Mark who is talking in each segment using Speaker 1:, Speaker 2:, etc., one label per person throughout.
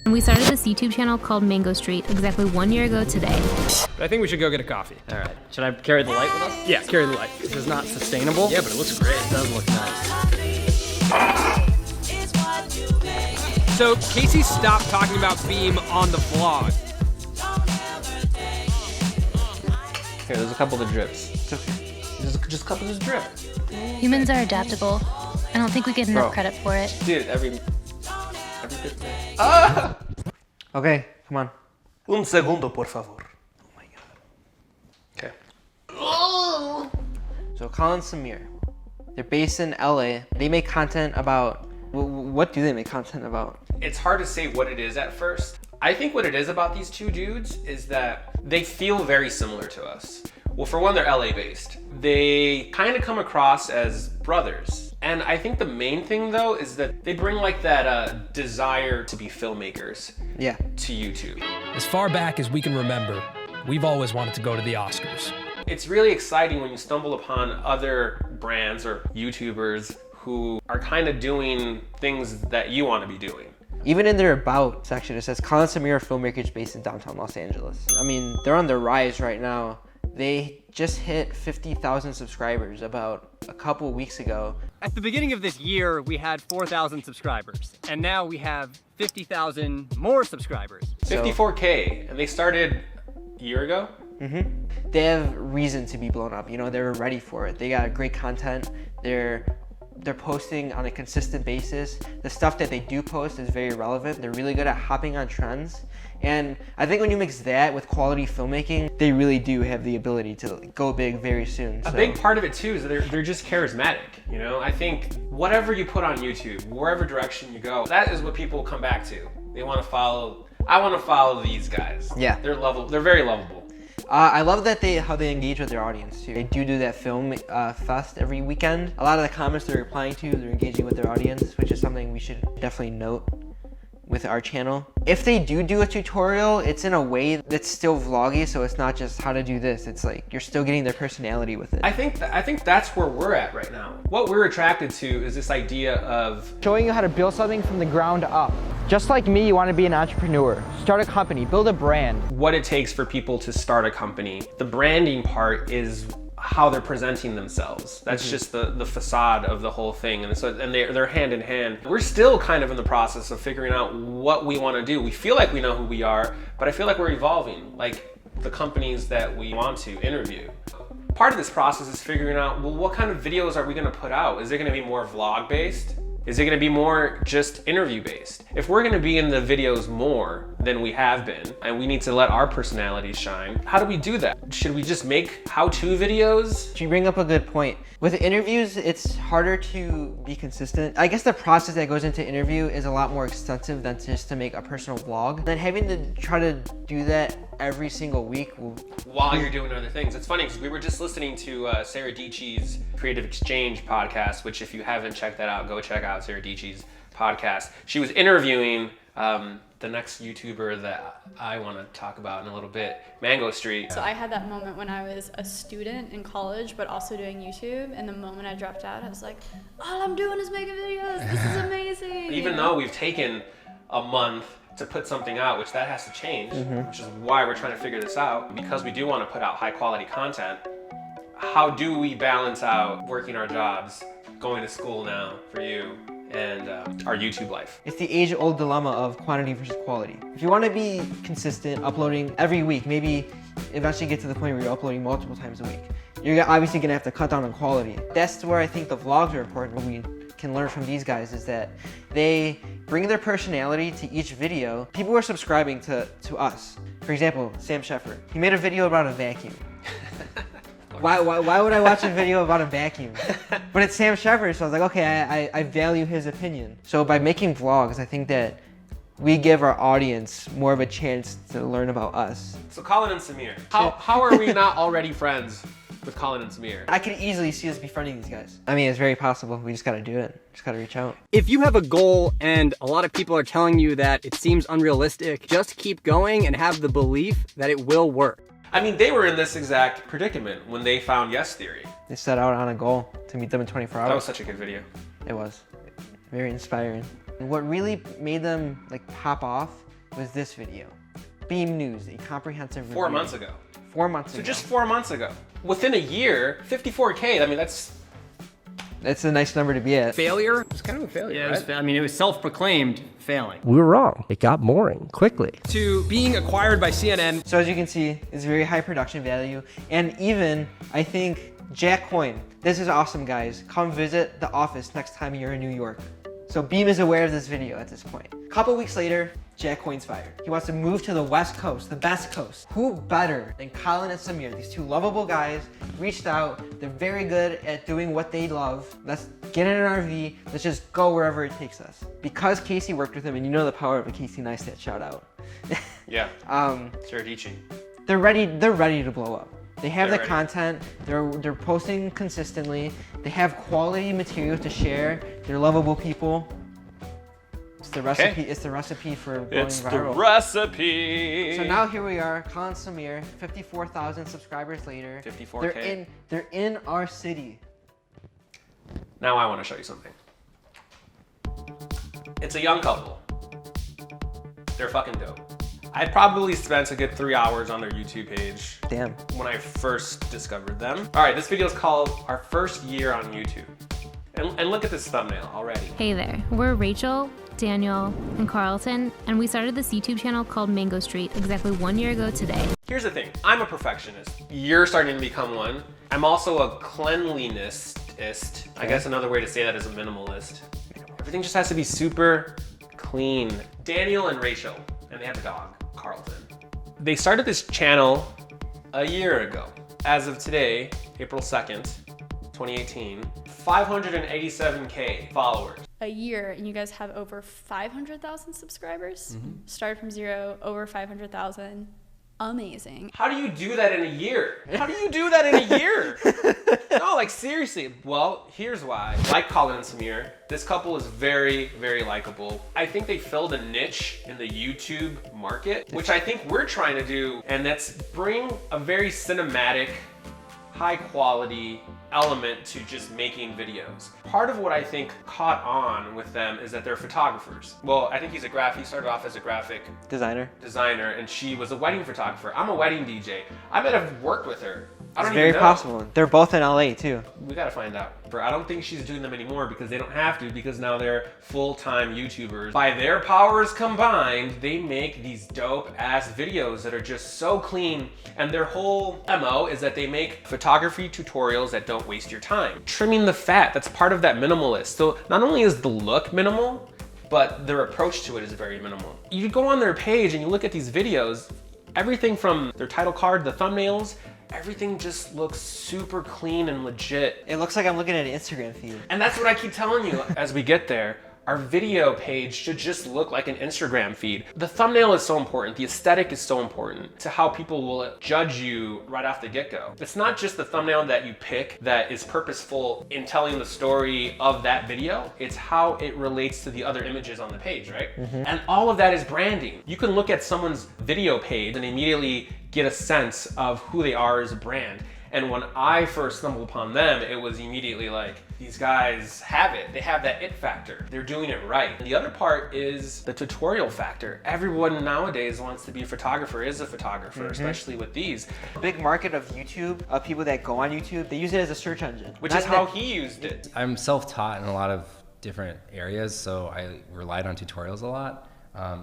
Speaker 1: And we started this YouTube channel called Mango Street exactly 1 year ago today.
Speaker 2: I think we should go get a coffee.
Speaker 3: All right. Should I carry the light with us?
Speaker 2: Yeah, carry the light.
Speaker 3: This is not sustainable.
Speaker 2: Yeah, but it looks great.
Speaker 3: It does look nice.
Speaker 2: So Casey stopped talking about Beam on the vlog.
Speaker 3: Here, there's a couple of drips. It's okay. Just a couple of drip.
Speaker 1: Humans are adaptable. I don't think we get enough credit for it.
Speaker 3: Dude, every 15 minutes. Ah! Okay, come on.
Speaker 4: Un segundo, por favor.
Speaker 3: Oh my god. Okay. So Colin and Samir, they're based in LA. They make content about, what do they make content about?
Speaker 4: It's hard to say what it is at first. I think what it is about these two dudes is that they feel very similar to us. Well, for one, they're LA based. They kind of come across as brothers. And I think the main thing though is that they bring like that desire to be filmmakers to YouTube.
Speaker 2: As far back as we can remember, we've always wanted to go to the Oscars.
Speaker 4: It's really exciting when you stumble upon other brands or YouTubers who are kind of doing things that you want to be doing.
Speaker 3: Even in their About section, it says Colin and Samir are filmmakers based in downtown Los Angeles. I mean, they're on the rise right now. They just hit 50,000 subscribers about a couple weeks ago.
Speaker 5: At the beginning of this year, we had 4,000 subscribers, and now we have 50,000 more subscribers.
Speaker 4: 54K, and they started a year ago?
Speaker 3: Mm-hmm. They have reason to be blown up. You know, they were ready for it. They got great content. They're posting on a consistent basis. The stuff that they do post is very relevant. They're really good at hopping on trends. And I think when you mix that with quality filmmaking, they really do have the ability to go big very soon.
Speaker 4: A big part of it too is that they're just charismatic. You know, I think whatever you put on YouTube, wherever direction you go, that is what people come back to. They want to follow. I want to follow these guys.
Speaker 3: Yeah,
Speaker 4: they're very lovable.
Speaker 3: I love that how they engage with their audience too. They do that film fest every weekend. A lot of the comments they're replying to, they're engaging with their audience, which is something we should definitely note with our channel. If they do a tutorial, it's in a way that's still vloggy, so it's not just how to do this. It's like you're still getting their personality with it.
Speaker 4: I think that's where we're at right now. What we're attracted to is this idea of
Speaker 6: showing you how to build something from the ground up. Just like me, you want to be an entrepreneur. Start a company, build a brand.
Speaker 4: What it takes for people to start a company. The branding part is how they're presenting themselves. That's just the facade of the whole thing. And so they're hand in hand. We're still kind of in the process of figuring out what we want to do. We feel like we know who we are, but I feel like we're evolving, like the companies that we want to interview. Part of this process is figuring out, well, what kind of videos are we going to put out? Is it going to be more vlog based? Is it going to be more just interview based? If we're going to be in the videos more than we have been, and we need to let our personalities shine, how do we do that? Should we just make how-to videos?
Speaker 3: You bring up a good point. With interviews, it's harder to be consistent. I guess the process that goes into interview is a lot more extensive than just to make a personal vlog. Then having to try to do that every single week
Speaker 4: while you're doing other things. It's funny because we were just listening to Sarah Dietschy's Creative Exchange podcast, which if you haven't checked that out, go check out Sarah Dietschy's podcast. She was interviewing the next YouTuber that I want to talk about in a little bit, Mango Street.
Speaker 7: So I had that moment when I was a student in college, but also doing YouTube. And the moment I dropped out, I was like, all I'm doing is making videos. This is amazing.
Speaker 4: Even though we've taken a month to put something out, which that has to change, which is why we're trying to figure this out, because we do want to put out high quality content. How do we balance out working our jobs, going to school now for you, and our YouTube life?
Speaker 3: It's the age-old dilemma of quantity versus quality. If you want to be consistent, uploading every week, maybe eventually get to the point where you're uploading multiple times a week, you're obviously going to have to cut down on quality. That's where I think the vlogs are important. What we can learn from these guys is that they bring their personality to each video. People are subscribing to us. For example, Sam Shepard. He made a video about a vacuum. Why would I watch a video about a vacuum? But it's Sam Shepard, so I was like, okay, I value his opinion. So by making vlogs, I think that we give our audience more of a chance to learn about us.
Speaker 4: So Colin and Samir, how are we not already friends with Colin and Samir?
Speaker 3: I could easily see us befriending these guys. I mean, it's very possible. We just gotta do it. Just gotta reach out.
Speaker 5: If you have a goal and a lot of people are telling you that it seems unrealistic, just keep going and have the belief that it will work.
Speaker 4: I mean, they were in this exact predicament when they found Yes Theory.
Speaker 3: They set out on a goal to meet them in 24 hours.
Speaker 4: That was such a good video.
Speaker 3: It was. Very inspiring. And what really made them like pop off was this video. Beam News, a comprehensive review.
Speaker 4: 4 months ago.
Speaker 3: 4 months ago.
Speaker 4: So just 4 months ago. Within a year, 54K, I mean, that's
Speaker 3: a nice number to be at.
Speaker 5: Failure?
Speaker 8: It's kind of a failure,
Speaker 5: Yeah,
Speaker 8: right?
Speaker 5: I mean, it was self-proclaimed failing.
Speaker 8: We were wrong. It got boring quickly.
Speaker 2: To being acquired by CNN.
Speaker 3: So as you can see, it's very high production value. And even, I think, Jack Coyne. This is awesome, guys. Come visit the office next time you're in New York. So Beam is aware of this video at this point. A couple weeks later, Jack Coyne's fired. He wants to move to the West Coast, the best coast. Who better than Colin and Samir? These two lovable guys reached out. They're very good at doing what they love. Let's get in an RV. Let's just go wherever it takes us. Because Casey worked with him, and you know the power of a Casey Neistat shout out.
Speaker 4: yeah. Ceredici.
Speaker 3: They're ready to blow up. They have the
Speaker 4: ready.
Speaker 3: content, they're posting consistently, they have quality material to share, they're lovable people. It's the recipe, it's the recipe for going viral.
Speaker 4: Recipe.
Speaker 3: So now here we are, Colin Samir, 54,000 subscribers later.
Speaker 4: 54K.
Speaker 3: They're in our city.
Speaker 4: Now I want to show you something. It's a young couple. They're fucking dope. I probably spent a good 3 hours on their YouTube page.
Speaker 3: Damn.
Speaker 4: When I first discovered them. All right, this video is called Our First Year on YouTube. And look at this thumbnail already.
Speaker 1: Hey there, we're Rachel, Daniel, and Carlton, and we started this YouTube channel called Mango Street exactly 1 year ago today.
Speaker 4: Here's the thing, I'm a perfectionist. You're starting to become one. I'm also a cleanlinessist. I guess another way to say that is a minimalist. Everything just has to be super clean. Daniel and Rachel, and they have a dog, Carlton. They started this channel a year ago. As of today, April 2nd, 2018, 587K followers.
Speaker 7: A year, and you guys have over 500,000 subscribers. Started from zero, over 500,000. Amazing.
Speaker 4: How do you do that in a year? How do you do that in a year? No, like seriously. Well, here's why. Like Colin and Samir, this couple is very, very likable. I think they filled a niche in the YouTube market, which I think we're trying to do, and that's bring a very cinematic, high quality element to just making videos. Part of what I think caught on with them is that they're photographers. Well, I think he started off as a graphic designer, and she was a wedding photographer. I'm a wedding DJ. I might have worked with her. I don't
Speaker 3: It's
Speaker 4: even
Speaker 3: very
Speaker 4: know.
Speaker 3: possible. They're both in LA too.
Speaker 4: We gotta find out. I don't think she's doing them anymore because they don't have to, because now they're full-time YouTubers. By their powers combined, they make these dope ass videos that are just so clean, and their whole MO is that they make photography tutorials that don't waste your time. Trimming the fat, that's part of that minimalist. So not only is the look minimal, but their approach to it is very minimal. You go on their page and you look at these videos, everything from their title card, the thumbnails, everything just looks super clean and legit.
Speaker 3: It looks like I'm looking at an Instagram feed.
Speaker 4: And that's what I keep telling you as we get there. Our video page should just look like an Instagram feed. The thumbnail is so important. The aesthetic is so important to how people will judge you right off the get-go. It's not just the thumbnail that you pick that is purposeful in telling the story of that video. It's how it relates to the other images on the page, right? And all of that is branding. You can look at someone's video page and immediately get a sense of who they are as a brand. And when I first stumbled upon them, it was immediately like, these guys have it. They have that it factor. They're doing it right. The other part is the tutorial factor. Everyone nowadays wants to be a photographer, is a photographer, especially with these.
Speaker 3: Big market of YouTube, of people that go on YouTube, they use it as a search engine.
Speaker 4: Which is how he used it.
Speaker 9: I'm self-taught in a lot of different areas, so I relied on tutorials a lot.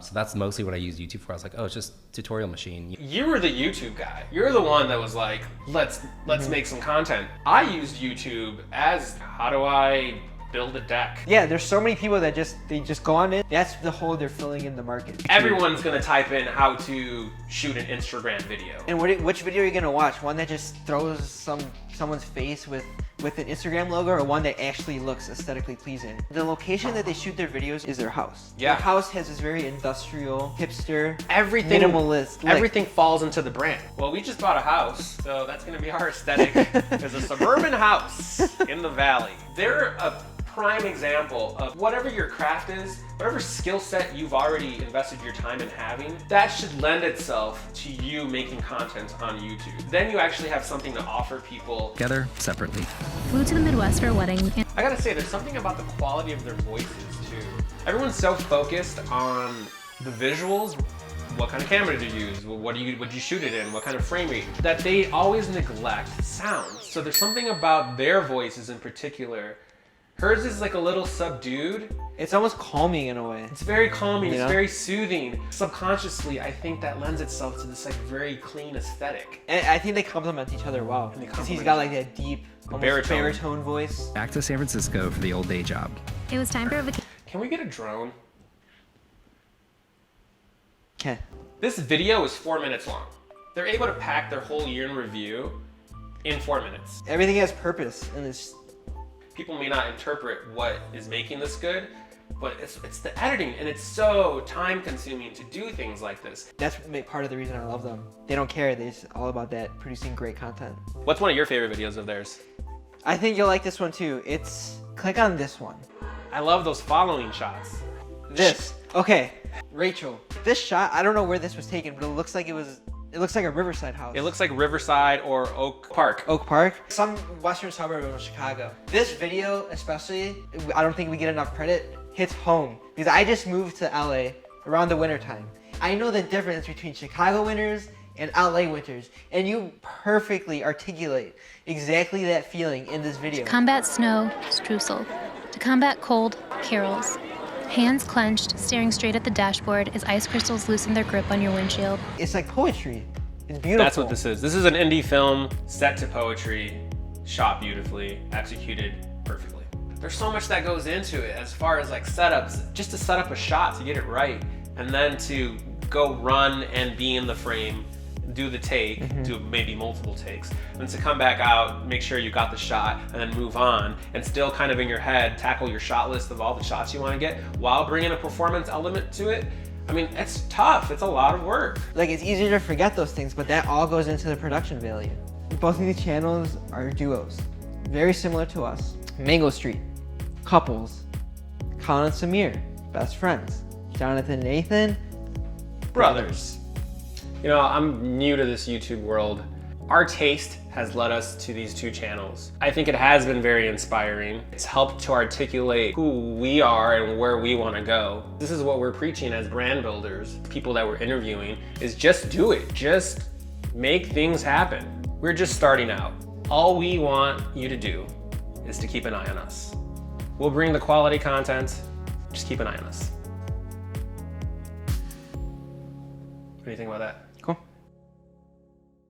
Speaker 9: So that's mostly what I use YouTube for. I was like, oh, it's just tutorial machine.
Speaker 4: You were the YouTube guy. You're the one that was like, let's make some content. I used YouTube as, how do I build a deck?
Speaker 3: Yeah, there's so many people that they just go on it. That's the hole they're filling in the market.
Speaker 4: Everyone's gonna type in how to shoot an Instagram video.
Speaker 3: And which video are you gonna watch? One that just throws someone's face with an Instagram logo, or one that actually looks aesthetically pleasing? The location that they shoot their videos is their house.
Speaker 4: Yeah.
Speaker 3: Their house has this very industrial, hipster,
Speaker 4: Everything,
Speaker 3: minimalist.
Speaker 4: everything falls into the brand. Well, we just bought a house, so that's gonna be our aesthetic. There's a suburban house in the valley. They're a prime example of whatever your craft is, whatever skill set you've already invested your time in having, that should lend itself to you making content on YouTube. Then you actually have something to offer people.
Speaker 9: Together, separately.
Speaker 1: Flew to the Midwest for a wedding. And
Speaker 4: I gotta say, there's something about the quality of their voices too. Everyone's so focused on the visuals. what kind of camera did you use? What did you shoot it in? What kind of frame rate? That they always neglect sound. So there's something about their voices in particular. Hers is like a little subdued.
Speaker 3: It's almost calming in a way.
Speaker 4: It's very calming,
Speaker 3: You
Speaker 4: it's
Speaker 3: know?
Speaker 4: very soothing. Subconsciously, I think that lends itself to this like very clean aesthetic.
Speaker 3: And I think they complement each other well.
Speaker 4: And they
Speaker 3: Because he's
Speaker 4: complement
Speaker 3: got like that deep, almost
Speaker 4: baritone.
Speaker 3: baritone voice.
Speaker 10: Back to San Francisco for the old day job.
Speaker 1: It was time for a vacation.
Speaker 4: Can we get a drone?
Speaker 3: Okay.
Speaker 4: This video is 4 minutes long. They're able to pack their whole year in review in 4 minutes.
Speaker 3: Everything has purpose, and it's
Speaker 4: People may not interpret what is making this good, but it's the editing, and it's so time consuming to do things like this.
Speaker 3: that's part of the reason I love them. They don't care. They're just all about that, producing great content.
Speaker 4: What's one of your favorite videos of theirs?
Speaker 3: I think you'll like this one too. Click on this one.
Speaker 4: I love those following shots.
Speaker 3: This. Okay. Rachel. This shot, I don't know where this was taken, but it looks like a riverside house.
Speaker 4: It looks like Riverside or Oak Park.
Speaker 3: Oak Park. Some western suburb of Chicago. This video, especially, I don't think we get enough credit, hits home. Because I just moved to LA around the winter time. I know the difference between Chicago winters and LA winters. And you perfectly articulate exactly that feeling in this video.
Speaker 1: To combat snow, streusel. To combat cold, carols. Hands clenched, staring straight at the dashboard as ice crystals loosen their grip on your windshield.
Speaker 3: It's like poetry. It's beautiful.
Speaker 4: That's what this is. This is an indie film set to poetry, shot beautifully, executed perfectly. There's so much that goes into it as far as like setups, just to set up a shot to get it right, and then to go run and be in the frame, do the take, do maybe multiple takes, and to come back out, make sure you got the shot, and then move on, and still kind of in your head, tackle your shot list of all the shots you want to get, while bringing a performance element to it. I mean, it's tough, it's a lot of work.
Speaker 3: Like, it's easier to forget those things, but that all goes into the production value. Both of these channels are duos, very similar to us. Mango Street, couples. Colin and Samir, best friends. Jonathan and Nathan,
Speaker 4: Brothers. You know, I'm new to this YouTube world. Our taste has led us to these two channels. I think it has been very inspiring. It's helped to articulate who we are and where we want to go. This is what we're preaching as brand builders, people that we're interviewing, is just do it. Just make things happen. We're just starting out. All we want you to do is to keep an eye on us. We'll bring the quality content, just keep an eye on us. What do you think about that?